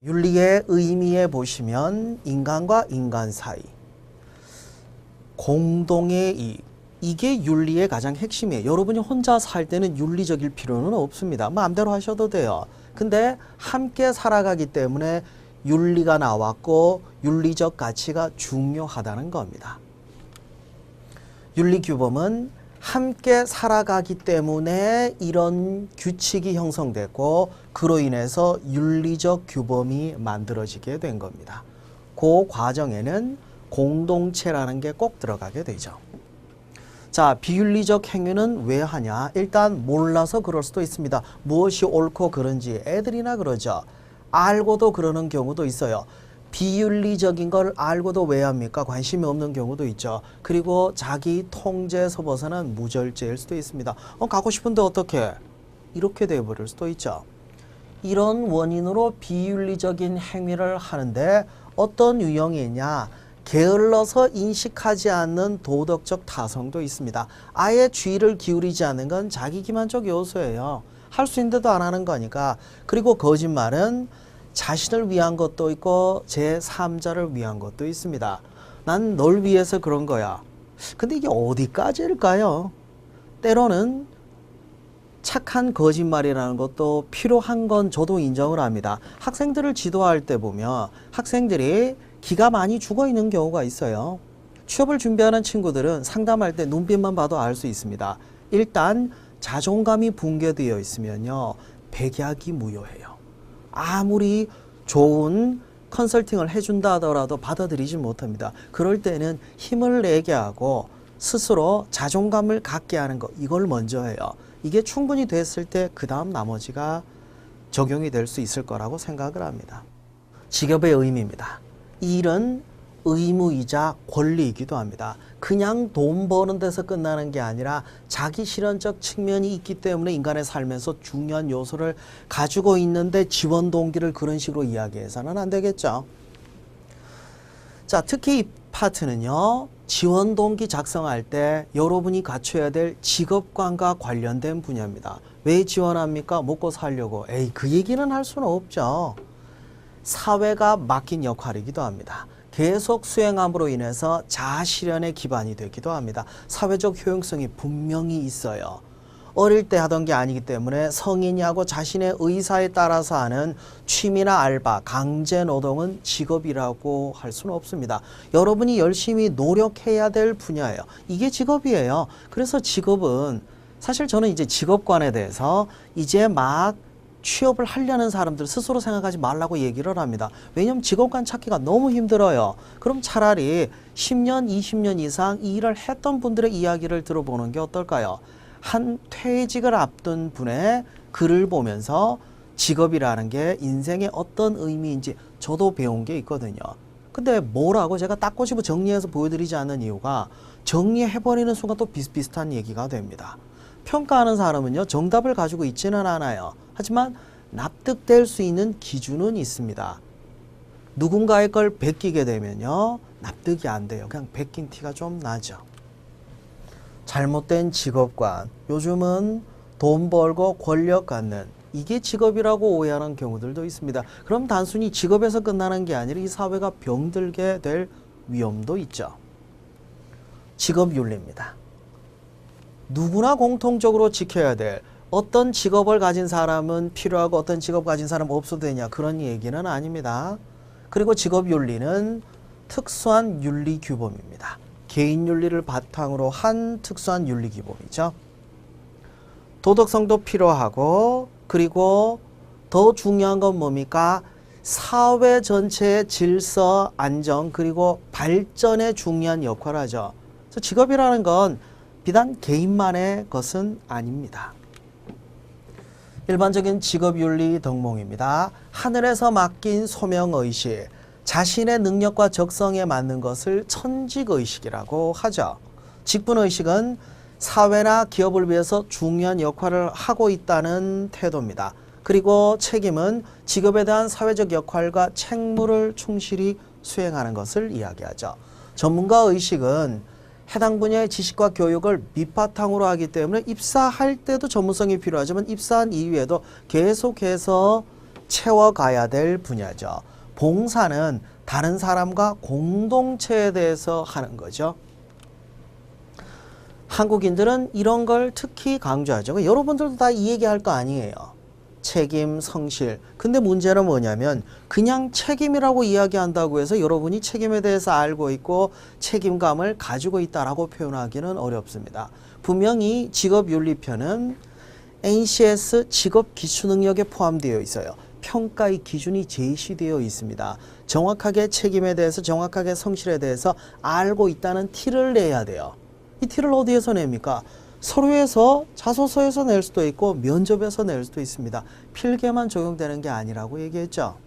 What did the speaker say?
윤리의 의미에 보시면 인간과 인간 사이, 공동의 이익, 이게 윤리의 가장 핵심이에요. 여러분이 혼자 살 때는 윤리적일 필요는 없습니다. 마음대로 하셔도 돼요. 근데 함께 살아가기 때문에 윤리가 나왔고 윤리적 가치가 중요하다는 겁니다. 윤리규범은 함께 살아가기 때문에 이런 규칙이 형성됐고 그로 인해서 윤리적 규범이 만들어지게 된 겁니다. 그 과정에는 공동체라는 게 꼭 들어가게 되죠. 자, 비윤리적 행위는 왜 하냐? 일단 몰라서 그럴 수도 있습니다. 무엇이 옳고 그른지 애들이나 그러죠. 알고도 그러는 경우도 있어요. 비윤리적인 걸 알고도 왜 합니까? 관심이 없는 경우도 있죠. 그리고 자기 통제에서 벗어난 무절제일 수도 있습니다. 가고 싶은데 어떻게? 이렇게 되어버릴 수도 있죠. 이런 원인으로 비윤리적인 행위를 하는데 어떤 유형이 있냐? 게을러서 인식하지 않는 도덕적 타성도 있습니다. 아예 주의를 기울이지 않는 건 자기 기만적 요소예요. 할 수 있는데도 안 하는 거니까. 그리고 거짓말은 자신을 위한 것도 있고 제3자를 위한 것도 있습니다. 난 널 위해서 그런 거야. 근데 이게 어디까지일까요? 때로는 착한 거짓말이라는 것도 필요한 건 저도 인정을 합니다. 학생들을 지도할 때 보면 학생들이 기가 많이 죽어 있는 경우가 있어요. 취업을 준비하는 친구들은 상담할 때 눈빛만 봐도 알 수 있습니다. 일단 자존감이 붕괴되어 있으면요, 백약이 무효해요. 아무리 좋은 컨설팅을 해준다 하더라도 받아들이지 못합니다. 그럴 때는 힘을 내게 하고 스스로 자존감을 갖게 하는 것, 이걸 먼저 해요. 이게 충분히 됐을 때 그 다음 나머지가 적용이 될 수 있을 거라고 생각을 합니다. 직업의 의미입니다. 일은 의무이자 권리이기도 합니다. 그냥 돈 버는 데서 끝나는 게 아니라 자기 실현적 측면이 있기 때문에 인간의 삶에서 중요한 요소를 가지고 있는데 지원 동기를 그런 식으로 이야기해서는 안 되겠죠. 자, 특히 이 파트는요, 지원 동기 작성할 때 여러분이 갖춰야 될 직업관과 관련된 분야입니다. 왜 지원합니까? 먹고 살려고. 그 얘기는 할 수는 없죠. 사회가 맡긴 역할이기도 합니다. 계속 수행함으로 인해서 자아실현의 기반이 되기도 합니다. 사회적 효용성이 분명히 있어요. 어릴 때 하던 게 아니기 때문에 성인이 하고 자신의 의사에 따라서 하는 취미나 알바, 강제노동은 직업이라고 할 수는 없습니다. 여러분이 열심히 노력해야 될 분야예요. 이게 직업이에요. 그래서 직업은 사실 저는 이제 직업관에 대해서 이제 막 취업을 하려는 사람들 스스로 생각하지 말라고 얘기를 합니다. 왜냐하면 직업관 찾기가 너무 힘들어요. 그럼 차라리 10년, 20년 이상 이 일을 했던 분들의 이야기를 들어보는 게 어떨까요? 한 퇴직을 앞둔 분의 글을 보면서 직업이라는 게 인생의 어떤 의미인지 저도 배운 게 있거든요. 근데 뭐라고 제가 딱 꼬집어 정리해서 보여드리지 않는 이유가 정리해버리는 순간 또 비슷비슷한 얘기가 됩니다. 평가하는 사람은요, 정답을 가지고 있지는 않아요. 하지만 납득될 수 있는 기준은 있습니다. 누군가의 걸 베끼게 되면요, 납득이 안 돼요. 그냥 베낀 티가 좀 나죠. 잘못된 직업관, 요즘은 돈 벌고 권력 갖는, 이게 직업이라고 오해하는 경우들도 있습니다. 그럼 단순히 직업에서 끝나는 게 아니라 이 사회가 병들게 될 위험도 있죠. 직업윤리입니다. 누구나 공통적으로 지켜야 될, 어떤 직업을 가진 사람은 필요하고 어떤 직업 가진 사람은 없어도 되냐, 그런 얘기는 아닙니다. 그리고 직업윤리는 특수한 윤리규범입니다. 개인윤리를 바탕으로 한 특수한 윤리규범이죠. 도덕성도 필요하고, 그리고 더 중요한 건 뭡니까? 사회 전체의 질서, 안정, 그리고 발전에 중요한 역할을 하죠. 그래서 직업이라는 건 비단 개인만의 것은 아닙니다. 일반적인 직업윤리 덕목입니다. 하늘에서 맡긴 소명의식, 자신의 능력과 적성에 맞는 것을 천직의식이라고 하죠. 직분의식은 사회나 기업을 위해서 중요한 역할을 하고 있다는 태도입니다. 그리고 책임은 직업에 대한 사회적 역할과 책무를 충실히 수행하는 것을 이야기하죠. 전문가의식은 해당 분야의 지식과 교육을 밑바탕으로 하기 때문에 입사할 때도 전문성이 필요하지만 입사한 이후에도 계속해서 채워가야 될 분야죠. 봉사는 다른 사람과 공동체에 대해서 하는 거죠. 한국인들은 이런 걸 특히 강조하죠. 여러분들도 다 이 얘기할 거 아니에요. 책임, 성실. 근데 문제는 뭐냐면 그냥 책임이라고 이야기한다고 해서 여러분이 책임에 대해서 알고 있고 책임감을 가지고 있다라고 표현하기는 어렵습니다. 분명히 직업윤리편은 NCS 직업기초능력에 포함되어 있어요. 평가의 기준이 제시되어 있습니다. 정확하게 책임에 대해서 정확하게 성실에 대해서 알고 있다는 티를 내야 돼요. 이 티를 어디에서 냅니까? 서류에서 자소서에서 낼 수도 있고 면접에서 낼 수도 있습니다. 필기에만 적용되는 게 아니라고 얘기했죠.